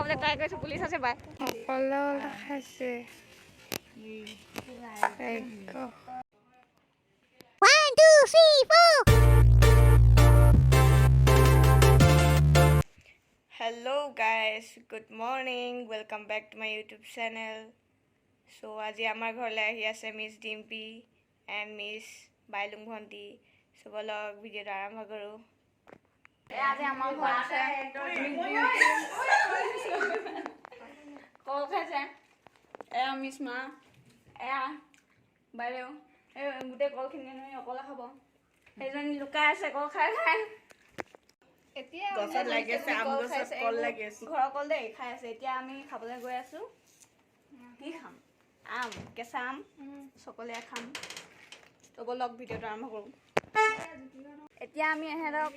খাবলৈ ট্ৰাই কৰিছোঁ পুলিচ আছে বাই অকলে খাইছে Hello guys, good morning. Welcome back to my YouTube channel. So আজি আমাৰ ঘৰলৈ আহি আছে Miss Dimpi and Miss Bailung ভণ্টি. So বলক ভিডিঅ'টো আৰম্ভ কৰোঁ. আজি আমাৰ ঘৰত আছে কল খাইছে এয়া মিছ মা এয়া বাইদেউ এই গোটেই কলখিনি অকলে খাব সেইজনী লুকাই আছে কল খাই খাই এতিয়া গছত লাগি আছে আম গছত কল লাগি আছে ঘৰৰ কল দেই খাই আছে এতিয়া আমি খাবলৈ গৈ আছোঁ কি খাম আম কেঁচা আম চকলীয়া খাম তো বলক ভিডিঅ'টো আৰম্ভ কৰোঁ এতিয়া আমি এহেঁতক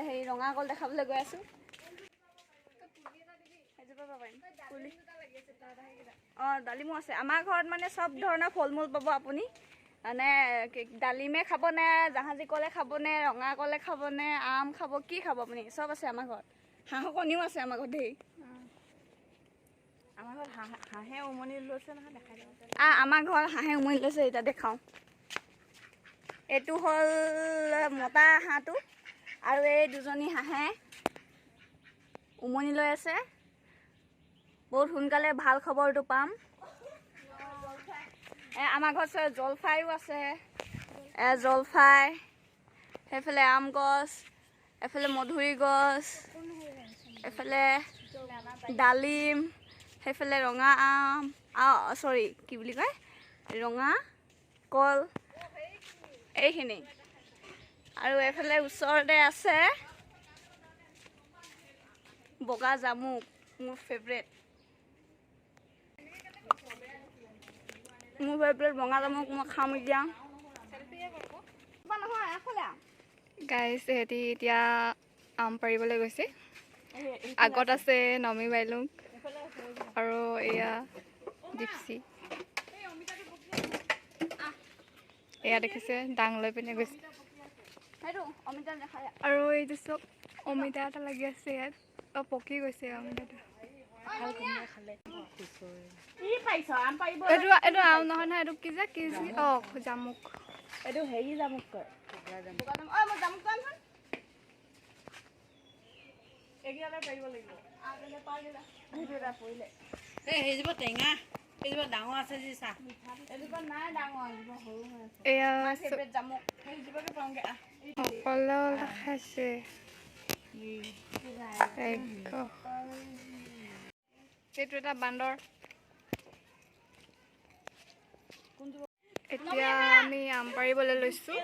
হেৰি ৰঙা কল দেখাবলৈ গৈ আছোঁ অঁ ডালিমো আছে আমাৰ ঘৰত মানে চব ধৰণৰ ফল মূল পাব আপুনি মানে ডালিমে খাবনে জাহাজী কলে খাবনে ৰঙা কলে খাবনে আম খাব কি খাব আপুনি চব আছে আমাৰ ঘৰত হাঁহৰ কণীও আছে আমাৰ ঘৰত দেই আমাৰ ঘৰত হাঁহে উমনি লৈছে নহয় দেখাই দিব আমাৰ ঘৰত হাঁহে উমনি লৈছে এতিয়া দেখাওঁ এইটো হ'ল মতা হাঁহটো আৰু এই দুজনী হাঁহে উমনি লৈ আছে বহুত সোনকালে ভাল খবৰটো পাম আমাৰ ঘৰত জলফাইও আছে জলফাই সেইফালে আম গছ এফালে মধুৰি গছ এফালে ডালিম সেইফালে ৰঙা আম চৰি কি বুলি কয় ৰঙা কল এইখিনি আৰু এফালে ওচৰতে আছে বগা জামুক মোৰ ফেভৰেট বগা জামুক মই খাম এতিয়া গাইছ সিহঁতি এতিয়া আম পাৰিবলৈ গৈছে আগত আছে নমি বাইলুং আৰু এয়া দীপশী এয়া দেখিছে ডাং লৈ পিনে গৈছে আৰু এইটো চব অমিতা এটা লাগি আছে ইয়াত পকি গৈছে অমিতাটো এইটো আম নহয় নহয় এইটো কি যে কি জামুক এইটো হেৰি জামুক কয় টেঙা এইজোপা ডাঙৰ আছে যি চাহ এজোপা নাই ডাঙৰ এজোপা সৰু হৈ আছে এয়া জামুক সেইজোপাকে পাওঁগে অকলে খাইছে এইটো এটা বান্দৰ এতিয়া আমি আম পাৰিবলৈ লৈছোঁ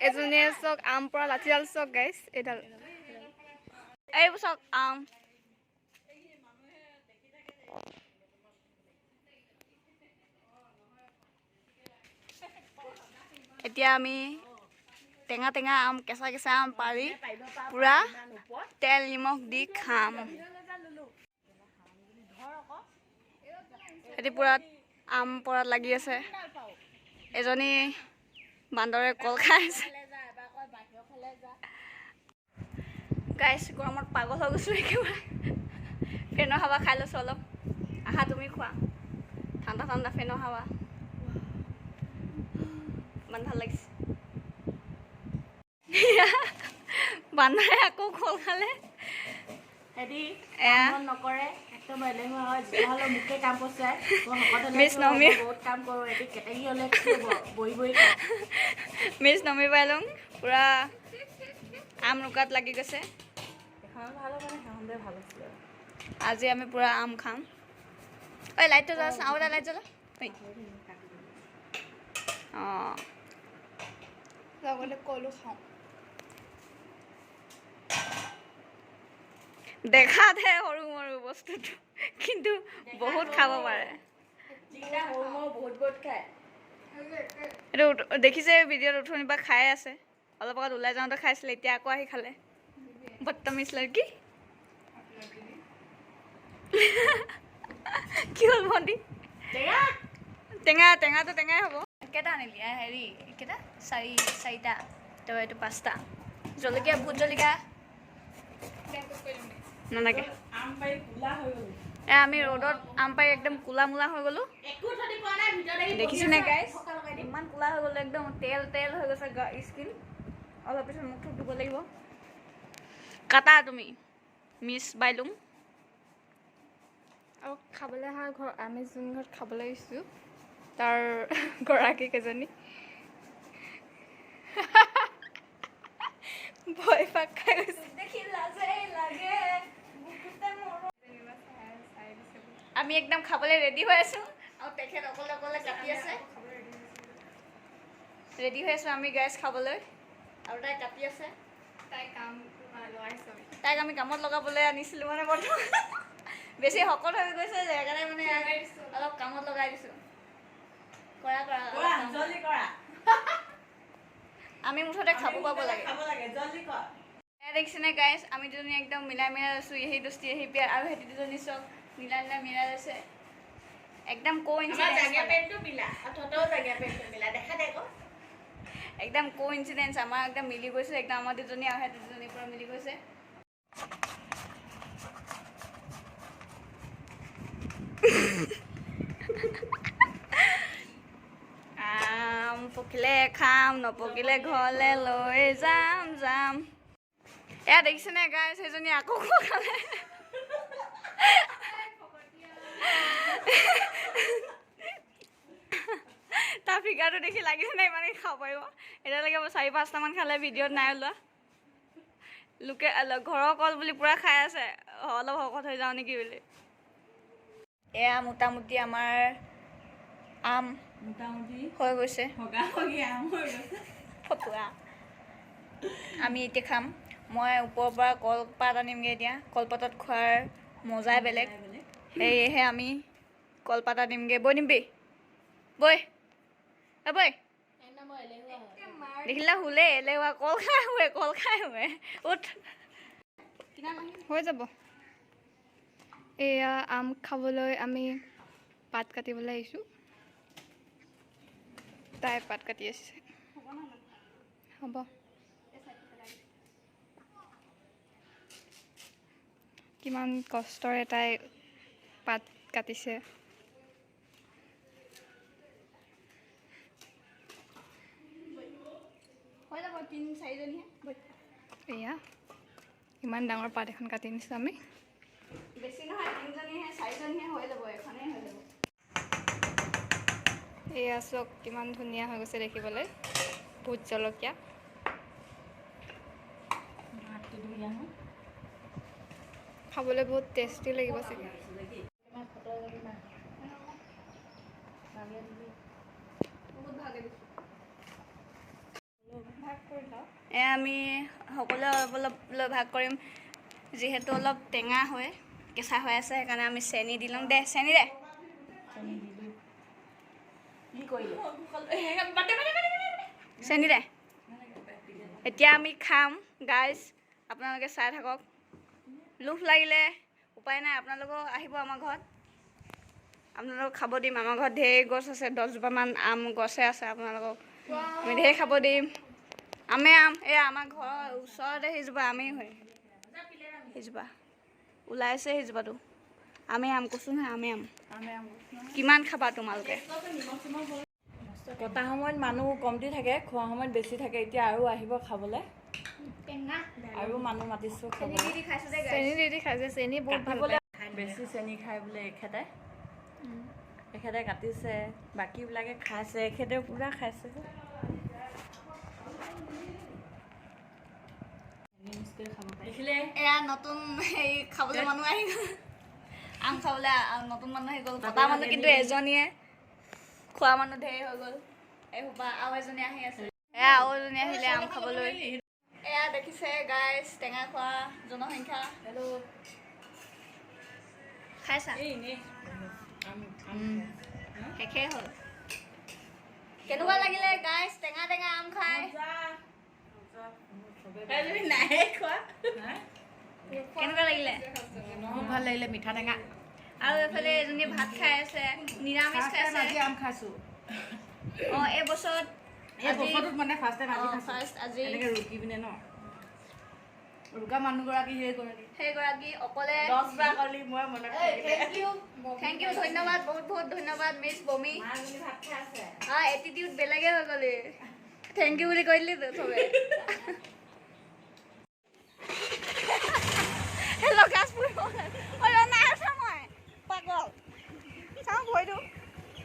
এজনীয়ে চক আম পৰা লাঠিডাল চক গাইছ এইডাল এইবোৰ চক আম এতিয়া আমি টেঙা টেঙা আম কেঁচা কেঁচা আম পাৰি পূৰা তেল নিমখ দি খাম সিহঁতি পূৰা আম পৰাত লাগি আছে এজনী বান্দৰে কল খাই আছে গাইছ গৰমত পাগল হৈ গৈছোঁ একেবাৰে ফেনৰ হাৱা খাই লৈছোঁ অলপ আহা তুমি খোৱা ঠাণ্ডা ঠাণ্ডা ফেনৰ হাৱা ইমান ভাল লাগিছে বান্দৰে আকৌ কল খালে নকৰে মিছ নমি বাইলুং পূৰা আম ৰুকাত লাগি গৈছে আজি আমি পূৰা আম খাম ঐ লাইটটো জ্বলা আৰু এটা লাইট জ্বলা অঁ লগতে কলো খাওঁ দেখাতহে সৰু মৰু বস্তুটো কিন্তু বহুত খাব পাৰে এইটো দেখিছে ভিডিঅ'ত উঠনিৰ পৰা খাই আছে অলপ আগত ওলাই যাওঁতে খাইছিলে এতিয়া আকৌ আহি খালে বদতমিজ লড়কি কি হ'ল ভণ্টি টেঙা টেঙাটো টেঙাই হ'ব কেইটা আনিলি হেৰি কেইটা চাৰিটা তো এইটো 5টা জলকীয়া ভোট জলকীয়া নালাগে আম পাৰি কোলা হৈ গ'ল আমি ৰ'দত আম পাৰি একদম কোলা মোলা হৈ গ'লো একো থদি পোৱা নাই ভিতৰতে দেখিছেনে গাইছ ইমান কোলা হৈ গ'লো একদম তেল তেল হৈ গৈছে স্কিন অলপ পিছত মুখ ধুব লাগিব কাটা তুমি মিছ বাইলুং আৰু খাবলৈ অহা ঘৰ আমি যোন ঘৰত খাবলৈ আহিছোঁ তাৰ গৰাকী কেইজনী ভয় পাক খাই গৈছে আমি একদম খাবলৈ ৰেডি হৈ আছো আৰু তেখেত অকলে অকলে কাটি আছে ৰেডি হৈ আছো আমি গেছ খাবলৈ আৰু তাই কাটি আছে তাইক আমি কামত লগাবলৈ আনিছিলোঁ মানে বৰ্তমান বেছি শকত হৈ গৈছে যে সেইকাৰণে মানে অলপ কামত লগাই দিছোঁ কৰা কৰা জলদি কৰা আমি মুঠতে খাব পাব লাগে জলদি কৰ এয়া দেখিছেনে গাইছ আমি দুজনী একদম মিলাই মিলাই আছোঁ এই দোস্তি এই বিয়াৰ আৰু সিহঁতি দুজনী চব মিলাই মিলাই মিলাই আছে একদম একদম কো ইনচিডেঞ্চ আমাৰ একদম মিলি গৈছে একদম আমাৰ দুজনী আৰু সিহঁতি দুজনীৰ পৰা মিলি গৈছে আম পকিলে খাম নপকিলে ঘৰলৈ লৈ যাম যাম এয়া দেখিছেনে গাইছ সেইজনী আকৌ খালে তাৰ ফিগাৰটো দেখি লাগিছে নাই ইমানে খাব পাৰিব এতিয়ালৈকে 4-5টামান খালে ভিডিঅ'ত নাই ওলোৱা লোকে ঘৰৰ কল বুলি পুৰা খাই আছে অলপ শকত হৈ যাওঁ নেকি বুলি এয়া মোটামুটি আমাৰ আম মোটামুটি হৈ গৈছে আম হৈ গৈছে ফটুৱা আমি এতিয়া খাম মই ওপৰৰ পৰা কলপাত আনিমগৈ এতিয়া কলপাতত খোৱাৰ মজাই বেলেগ সেয়েহে আমি কলপাত আনিমগৈ বৈ নিমবি বৈ বৈ দেখিলা শুলে এলেহুৱা কল খাই শুৱে উঠ হৈ যাব এয়া আম খাবলৈ আমি পাত কাটিবলৈ আহিছোঁ তাই পাত কাটি আছে হ'ব কিমান কষ্টৰে তাই পাত কাটিছে হৈ যাব 3-4জনীহে এয়া ইমান ডাঙৰ পাত এখন কাটি নিছোঁ আমি বেছি নহয় 3জনীহে 4জনীহে হৈ যাব এখনেই হৈ যাব এয়া চাওক কিমান ধুনীয়া হৈ গৈছে দেখিবলৈ ভোট জলকীয়া খাবলৈ বহুত টেষ্টি লাগিব চাগে এয়া আমি সকলোৱে অলপ অলপ ভাগ কৰিম যিহেতু অলপ টেঙা হয় কেঁচা হৈ আছে সেইকাৰণে আমি চেনি দি ল'ম দে চেনি দে চেনি দে এতিয়া আমি খাম গাইজ আপোনালোকে চাই থাকক লোভ লাগিলে উপায় নাই আপোনালোকেও আহিব আমাৰ ঘৰত আপোনালোকক খাব দিম আমাৰ ঘৰত ঢেৰ গছ আছে 10জোপামান আম গছে আছে আপোনালোকক আমি ঢেৰ খাব দিম আমে আম এয়া আমাৰ ঘৰৰ ওচৰতে সেইজোপা আমেই হয় সেইজোপা ওলাইছে সেইজোপাটো আমে আম কৈছোঁ নহয় আমে আম কিমান খাবা তোমালোকে কটা সময়ত মানুহ কমটি থাকে খোৱা সময়ত বেছি থাকে এতিয়া আৰু আহিব খাবলৈ আৰু মানুহ মাতিছোঁ খাবলৈ চেনি দি খাইছে চেনি বহুত ভাল পায় বেছি চেনি খাই বোলে এখেতে কাটিছে বাকীবিলাকে খাইছে এখেতে পুৰা খাইছে এয়া নতুন হেৰি খাবলৈ মানুহ আহি গ'ল আম খাবলৈ নতুন মানুহ আহি গ'ল কটা মানুহ কিন্তু এজনীয়ে খোৱা মানুহ ঢেৰ হৈ গ'ল এসোপা আৰু এজনী আহি আছে এয়া আৰু এজনী আহিলে আম খাবলৈ এয়া দেখিছে গাইজ টেঙা খোৱা জনসংখ্যা খাইছা শেষেই হ'ল কেনেকুৱা লাগিলে গাইজ টেঙা টেঙা আম খাই কেনেকুৱা লাগিলে খুব ভাল লাগিলে মিঠা টেঙা আৰু এফালে এজনী ভাত খাই আছে নিৰামিষ খাইছে আম খাইছোঁ অঁ এই বছৰত এই বছৰটোত মানে ফাৰ্ষ্ট টাইম আজি ফাৰ্ষ্ট আজি এনেকৈ ৰুকি পিনে ন ৰুকা মানুহগৰাকী সেইগৰাকী অকলে 10 বাৰ কলি মই মনত থেংক ইউ ধন্যবাদ বহুত বহুত ধন্যবাদ মিছ বমি ভাত খাই আছে এটিটিউড বেলেগে হৈ গ'লে থেংক ইউ বুলি কৈ দিলি চবে হেল্ল' গাছ ফুৰিব নাই আছা মই পাগল চাওঁ ভৰিটো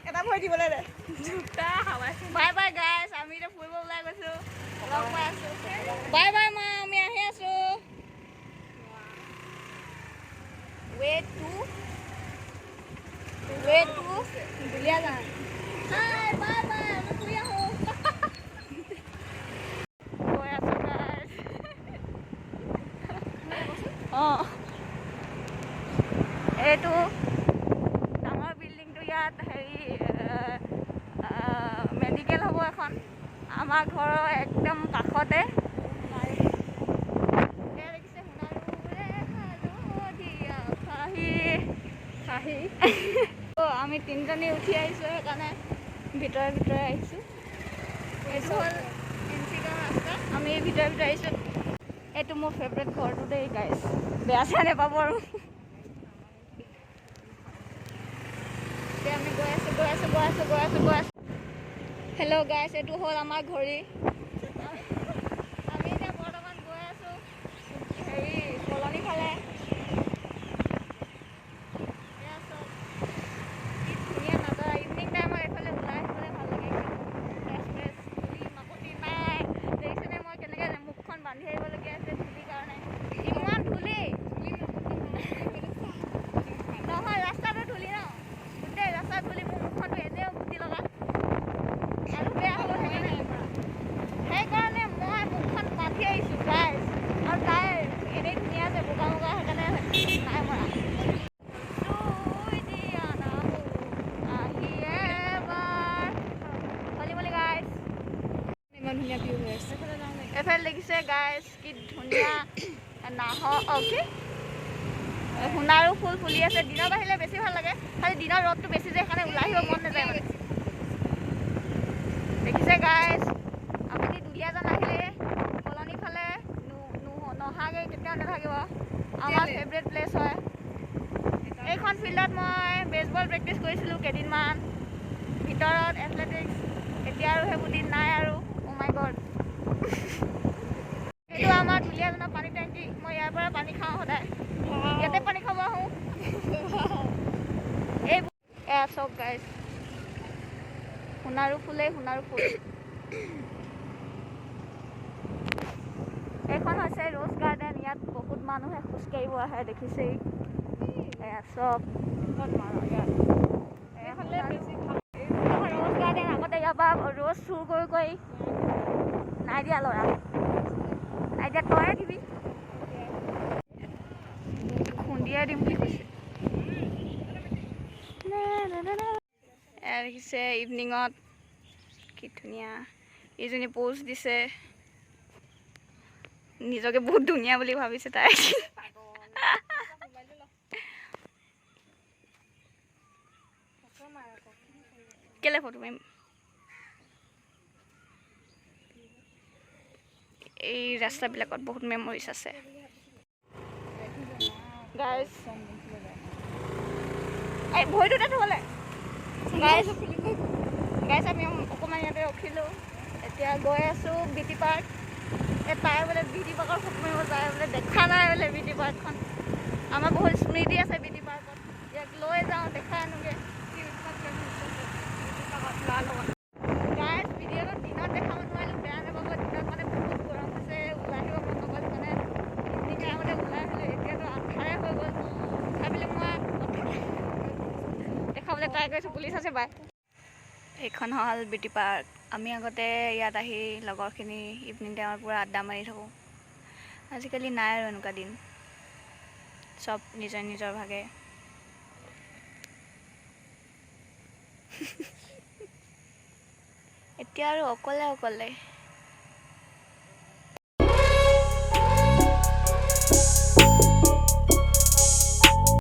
এটা ভৰি দিবলৈ দে বাই বাই গাইছ আমি এতিয়া ফুৰিব ওলাই গৈছোঁ লগ পাই আছোঁ বাই বাই মা আমি আহি আছোঁ ৱে টু দুলীয়া যাম হাই বাই বাই আমি ফুৰি আহোঁ গৈ আছোঁ গাইছ অঁ এইটো ডাঙৰ বিল্ডিংটো ইয়াত হেৰি মেডিকেল হ'ব এখন আমাৰ ঘৰৰ একদম কাষতে আমি তিনিজনী উঠি আহিছোঁ সেইকাৰণে ভিতৰে আহিছোঁ এইটো হ'ল এনচিকৰ ৰাস্তা আমি ভিতৰে আহিছোঁ এইটো মোৰ ফেভৰেট ঘৰটো দেই গাইছ বেয়া চেয়া নাপাব আৰু আমি গৈ আছোঁ হেল্ল' গাইছ এইটো হ'ল আমাৰ ঘড়ী আমি এতিয়া বৰ্তমান গৈ আছোঁ হেৰি কলনি ফালে ধুনীয়া নাযায় ইভিনিং টাইমত এইফালে ওলাই আহিবলৈ ভাল লাগে ফ্ৰেছ ধূলি মাকতি নাই দেখিছেনে মই কেনেকৈ মুখখন বান্ধি আহিবলগীয়া আছে ধূলিৰ কাৰণে ইমান ধূলি নহয় ৰাস্তাটো ধূলি ন গোটেই ৰাস্তাত ধূলি মোৰ মুখখনটো এনেও গুটি লগা আৰু বেয়া হ'ব সেইকাৰণে মই মুখখন বান্ধি আহিছোঁ গাইছ আৰু তাই এনেই ধুনীয়া আছে বোকা সেইকাৰণে নাই মৰা ইমান ধুনীয়া ভিউ হৈ আছে এফালে দেখিছে গাইছ কি ধুনীয়া কি সোণাৰু ফুল ফুলি আছে দিনত আহিলে বেছি ভাল লাগে খালি দিনৰ ৰ'দটো বেছি যায় সেইকাৰণে ওলাই আহিব মন নাযায় মানে দেখিছে গাইছ আপুনি দুলীয়াজান আহিলে কলনি ফালে নহাগৈ কেতিয়াও নাথাকিব আমাৰ ফেভৰেট প্লেচ হয় এইখন ফিল্ডত মই বেছবল প্ৰেক্টিছ কৰিছিলোঁ কেইদিনমান ভিতৰত এথলেটিক্স এতিয়া আৰু সেইবোৰ দিন নাই আৰু অ' মাই গড এইটো আমাৰ দুলীয়াজানৰ পানী টেংকি মই ইয়াৰ পৰা পানী খাওঁ সদায় ইয়াতে পানী খাব আহোঁ এইবোৰ চব গাইছ সোণাৰু ফুল এইখন হৈছে ৰ'জ গাৰ্ডেন ইয়াত বহুত মানুহে খোজকাঢ়িব আহে দেখিছেই এয়া চব ইয়াত ৰ'জ গাৰ্ডেন আগতে ইয়াৰ পৰা ৰ'জ চুৰ কৰি নাই দিয়া ল'ৰা নাই দিয়া তয়ে দিবি খুন্দিয়াই দিম বুলি কৈছে দেখিছে ইভিনিঙত কি ধুনীয়া ইজনী প'জ দিছে নিজকে বহুত ধুনীয়া বুলি ভাবিছে তাই কেলে ফটো মাৰিম এই ৰাস্তাবিলাকত বহুত মেমৰিজ আছে গাইজ এই ভৰিটো তাত হ'লে গাইজ আমি অকণমান ইয়াতে ৰখিলোঁ এতিয়া গৈ আছোঁ বিটি পাৰ্ক এই তাই বোলে বিটি পাৰ্কৰ ফটো মাৰিব যায় বোলে দেখা নাই বোলে বিটি পাৰ্কখন আমাৰ বহুত স্মৃতি আছে বিটি পাৰ্কত ইয়াক লৈ যাওঁ দেখাই আনোগৈ গাইজ ভিডিঅ'টো দিনত দেখাব নোৱাৰিলোঁ বেয়া নাপাব দিনত মানে বহুত গৰম হৈছে ওলাই আহিব মন নগ'ল মানে ইভিনিং টাইমতে ওলাই আহিলোঁ এতিয়াতো আন্ধাৰে হৈ গ'ল ভাবিলোঁ মই দেখাবলৈ ট্ৰাই কৰিছোঁ পুলিচ আছে বাই এইখন হ'ল বিটি পাৰ্ক আমি আগতে ইয়াত আহি লগৰখিনি ইভিনিং টাইমত পূৰা আড্ডা মাৰি থাকোঁ আজিকালি নাই আৰু এনেকুৱা দিন চব নিজৰ ভাগে এতিয়া আৰু অকলে